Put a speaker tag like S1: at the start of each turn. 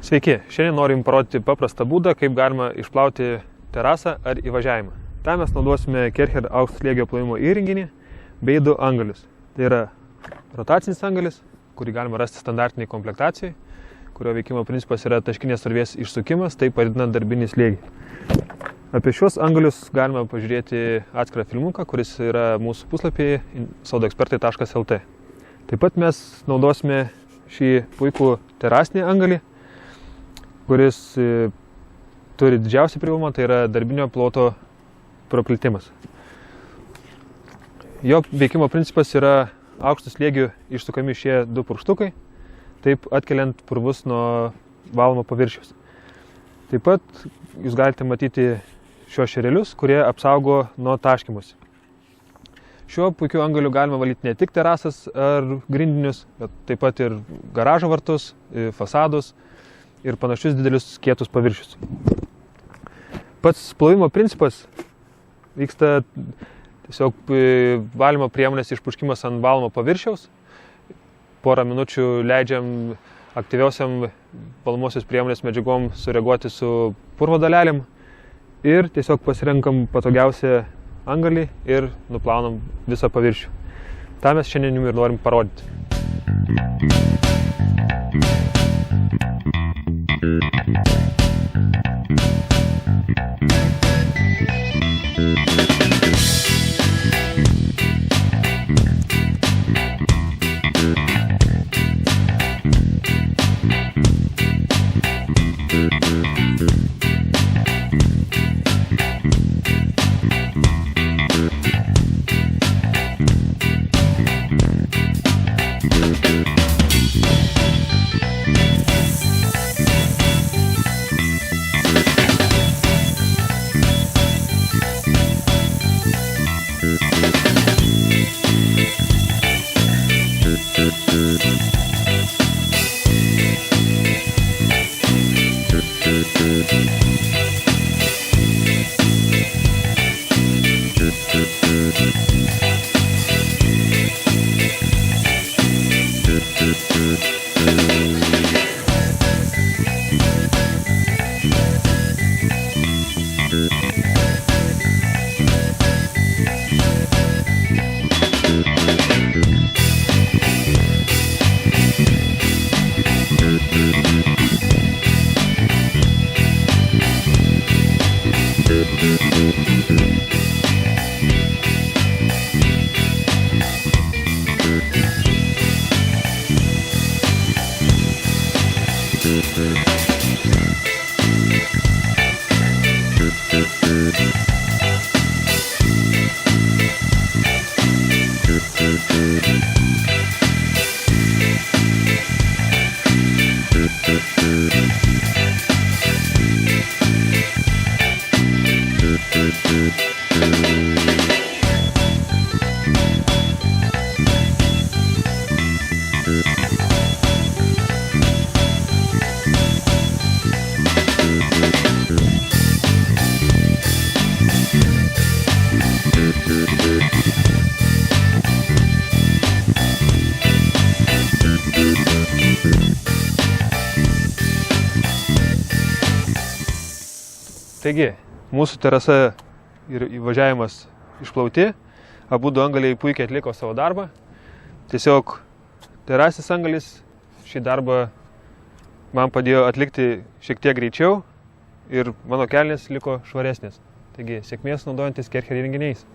S1: Sveiki, šiandien norim parodyti paprastą būdą, kaip galima išplauti terasą ar įvažiavimą. Tam mes naudosime Kercher aukšto slėgio plovimo įrenginį bei du angalius. Tai yra rotacinis angalis, kurį galima rasti standartiniai komplektacijai, kurio veikimo principas yra taškinės srovės išsukimas, tai padidinant darbinį slėgį. Apie šios angalius galima pažiūrėti atskirą filmuką, kuris yra mūsų puslapyje sodoekspertai.lt. Taip pat mes naudosime šį puikų terasinį angalį, kuris turi didžiausią privalumą, tai yra darbinio ploto praplėtimas. Jo veikimo principas yra aukštų slėgių išsukami šie du purkštukai, taip atkeliant purvus nuo valomo paviršiaus. Taip pat jūs galite matyti šios šerelius, kurie apsaugo nuo taškymosi. Šiuo puikiu angaliu galima valyti ne tik terasas ar grindinius, bet taip pat ir garažo vartus, fasadus ir panašius didelius kietus paviršius. Pats plovimo principas vyksta tiesiog valymo priemonės išpurškimas ant valomo paviršiaus. Porą minučių leidžiam aktyviausiam valomosios priemonės medžiagom sureaguoti su purvo dalelėm ir tiesiog pasirenkam patogiausią angalį ir nuplaunam visą paviršių. Ta mes šiandien jums ir norim parodyti. Taigi, mūsų terasa ir įvažiavimas išplauti, abu du angaliai puikiai atliko savo darbą. Tiesiog terasinis angalis šį darbą man padėjo atlikti šiek tiek greičiau ir mano kelnės liko švaresnės. Taigi, sėkmės naudojantis Kercher įrenginiais.